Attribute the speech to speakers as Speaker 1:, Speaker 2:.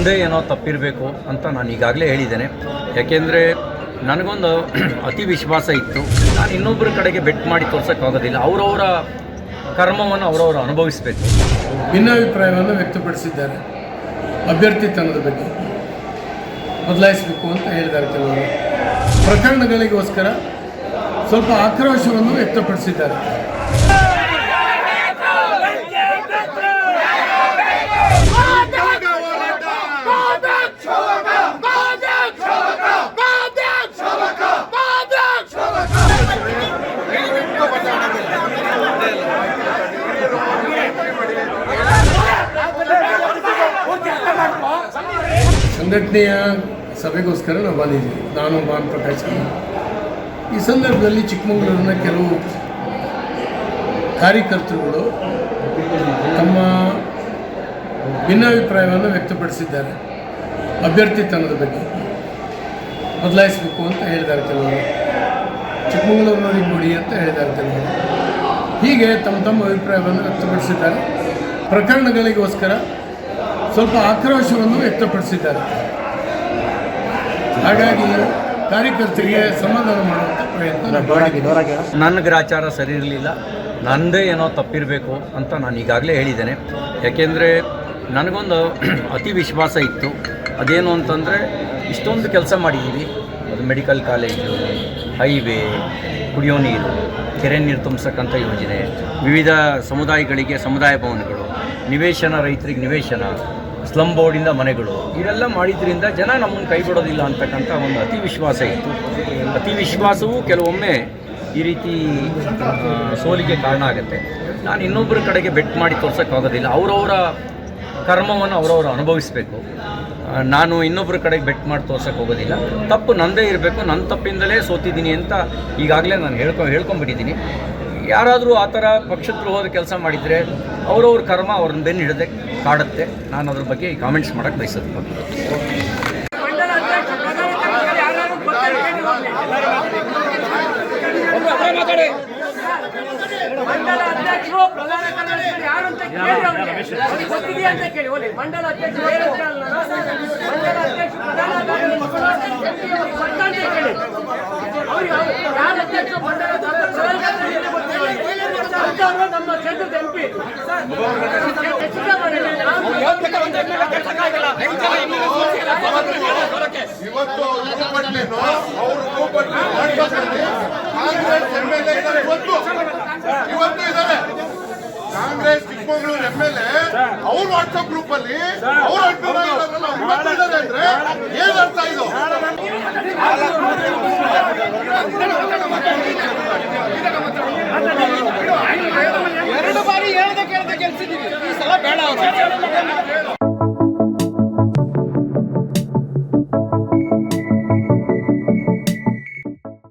Speaker 1: ನನ್ನದೇ ಏನೋ ತಪ್ಪಿರಬೇಕು ಅಂತ ನಾನು ಈಗಾಗಲೇ ಹೇಳಿದ್ದೇನೆ. ಯಾಕೆಂದರೆ ನನಗೊಂದು ಅತಿ ವಿಶ್ವಾಸ ಇತ್ತು. ನಾನು ಇನ್ನೊಬ್ಬರ ಕಡೆಗೆ ಬೆಟ್ ಮಾಡಿ ತೋರ್ಸೋಕ್ಕಾಗೋದಿಲ್ಲ. ಅವರವರ ಕರ್ಮವನ್ನು ಅವರವರು ಅನುಭವಿಸಬೇಕು.
Speaker 2: ಭಿನ್ನಾಭಿಪ್ರಾಯವನ್ನು ವ್ಯಕ್ತಪಡಿಸಿದ್ದಾರೆ. ಅಭ್ಯರ್ಥಿತನದ ಬಗ್ಗೆ ಬದಲಾಯಿಸಬೇಕು ಅಂತ ಹೇಳಿದ್ದಾರೆ. ಕೆಲವರು ಪ್ರಕರಣಗಳಿಗೋಸ್ಕರ ಸ್ವಲ್ಪ ಆಕ್ರೋಶವನ್ನು ವ್ಯಕ್ತಪಡಿಸಿದ್ದಾರೆ. ಸಂಘಟನೆಯ ಸಭೆಗೋಸ್ಕರ ನಾವು ಬಂದಿದ್ದೀವಿ. ನಾನು ಭಾನ್ ಪ್ರಕಾಶ್. ಈ ಸಂದರ್ಭದಲ್ಲಿ ಚಿಕ್ಕಮಗಳೂರಿನ ಕೆಲವು ಕಾರ್ಯಕರ್ತರುಗಳು ತಮ್ಮ ಭಿನ್ನಾಭಿಪ್ರಾಯವನ್ನು ವ್ಯಕ್ತಪಡಿಸಿದ್ದಾರೆ. ಅಭ್ಯರ್ಥಿತನದ ಬಗ್ಗೆ ಬದಲಾಯಿಸಬೇಕು ಅಂತ ಹೇಳಿದ್ದಾರೆ. ಕೆಲವರು ಚಿಕ್ಕಮಗಳೂರಿನವರಿಗೆ ಕೊಡಿ ಅಂತ ಹೇಳಿದ್ದಾರೆ. ಕೆಲವರು ಹೀಗೆ ತಮ್ಮ ಅಭಿಪ್ರಾಯವನ್ನು ವ್ಯಕ್ತಪಡಿಸಿದ್ದಾರೆ. ಪ್ರಕರಣಗಳಿಗೋಸ್ಕರ ಸ್ವಲ್ಪ ಆಕ್ರೋಶವನ್ನು ವ್ಯಕ್ತಪಡಿಸಿದ್ದಾರೆ. ಹಾಗಾಗಿ ಕಾರ್ಯಕರ್ತರಿಗೆ ಸಮಾಧಾನ ಮಾಡುವಂಥ ಪ್ರಯತ್ನ.
Speaker 1: ನನ್ನ ಗ್ರಾಚಾರ ಸರಿ ಇರಲಿಲ್ಲ, ನನ್ನದೇ ಏನೋ ತಪ್ಪಿರಬೇಕು ಅಂತ ನಾನು ಈಗಾಗಲೇ ಹೇಳಿದ್ದೇನೆ. ಯಾಕೆಂದರೆ ನನಗೊಂದು ಅತಿ ವಿಶ್ವಾಸ ಇತ್ತು. ಅದೇನು ಅಂತಂದರೆ ಇಷ್ಟೊಂದು ಕೆಲಸ ಮಾಡಿದ್ದೀವಿ. ಅದು ಮೆಡಿಕಲ್ ಕಾಲೇಜು, ಹೈವೇ, ಕುಡಿಯೋ ನೀರು, ಕೆರೆ ನೀರು ತುಂಬಿಸಕ್ಕಂಥ ಯೋಜನೆ, ವಿವಿಧ ಸಮುದಾಯಗಳಿಗೆ ಸಮುದಾಯ ಭವನಗಳು, ನಿವೇಶನ, ರೈತರಿಗೆ ನಿವೇಶನ, ಸ್ಲಮ್ ಬೋರ್ಡಿಂದ ಮನೆಗಳು, ಇವೆಲ್ಲ ಮಾಡಿದ್ರಿಂದ ಜನ ನಮ್ಮನ್ನು ಕೈ ಬಿಡೋದಿಲ್ಲ ಅಂತಕ್ಕಂಥ ಒಂದು ಅತಿ ವಿಶ್ವಾಸ ಇತ್ತು. ಅತಿ ವಿಶ್ವಾಸವು ಕೆಲವೊಮ್ಮೆ ಈ ರೀತಿ ಸೋಲಿಗೆ ಕಾರಣ ಆಗುತ್ತೆ. ನಾನು ಇನ್ನೊಬ್ಬರ ಕಡೆಗೆ ಬೆಟ್ ಮಾಡಿ ತೋರ್ಸೋಕ್ಕಾಗೋದಿಲ್ಲ. ಅವರವರ ಕರ್ಮವನ್ನು ಅವರವರು ಅನುಭವಿಸಬೇಕು. ನಾನು ಇನ್ನೊಬ್ಬರ ಕಡೆಗೆ ಬೆಟ್ ಮಾಡಿ ತೋರ್ಸೋಕ್ಕೆ ಹೋಗೋದಿಲ್ಲ. ತಪ್ಪು ನನ್ನದೇ ಇರಬೇಕು, ನನ್ನ ತಪ್ಪಿಂದಲೇ ಸೋತಿದ್ದೀನಿ ಅಂತ ಈಗಾಗಲೇ ನಾನು ಹೇಳ್ಕೊಂಬಿಟ್ಟಿದ್ದೀನಿ. ಯಾರಾದರೂ ಆ ಥರ ಪಕ್ಷದ್ರೋಹದ ಕೆಲಸ ಮಾಡಿದರೆ ಅವರವ್ರ ಕರ್ಮ ಅವ್ರನ್ನ ಬೆನ್ನು ಹಿಡದೆ ಕಾಡುತ್ತೆ. ನಾನು ಅದ್ರ ಬಗ್ಗೆ ಕಾಮೆಂಟ್ಸ್ ಮಾಡೋಕ್ಕೆ ಬಯಸೋದು.
Speaker 3: ಮಂಡಲ ಅಧ್ಯಕ್ಷರು ಪ್ರಧಾನ ಕಾರ್ಯದರ್ಶಿ ಯಾರು ಅಂತ ಕೇಳಿ ಅಂತ ಕೇಳಿ ಹೋಗಿ ಮಂಡಲ ಅಧ್ಯಕ್ಷರು ಮಂಡಲ ಅಧ್ಯಕ್ಷರು ಪ್ರಧಾನ ಕಾರ್ಯದರ್ಶಿ ಕೇಳಿ ಅವ್ರಿಗೆ ಯಾರು ಅಧ್ಯಕ್ಷರು ಮಂಡಲ ನಮ್ಮ ಕ್ಷೇತ್ರದ ಎಂಪಿ
Speaker 4: ಇವತ್ತು ಇವತ್ತು ಇದ್ದಾರೆ ಕಾಂಗ್ರೆಸ್ ಚಿಕ್ಕಮಗಳೂರು MLA ಅವ್ರ ವಾಟ್ಸ್ಆಪ್ ಗ್ರೂಪ್ ಅಲ್ಲಿ ಅವ್ರ ಅಂದ್ರೆ ಏನ್ ಅರ್ಥ ಇದು?
Speaker 3: ಎರಡು ಬಾರಿ ಹೇಳ್ದೆ ಕೇಳ್ದೆ ಗೆಲ್ಸಿದ್ದೀವಿ. ಈ ಸಲ ಬೇಡ ಅವರು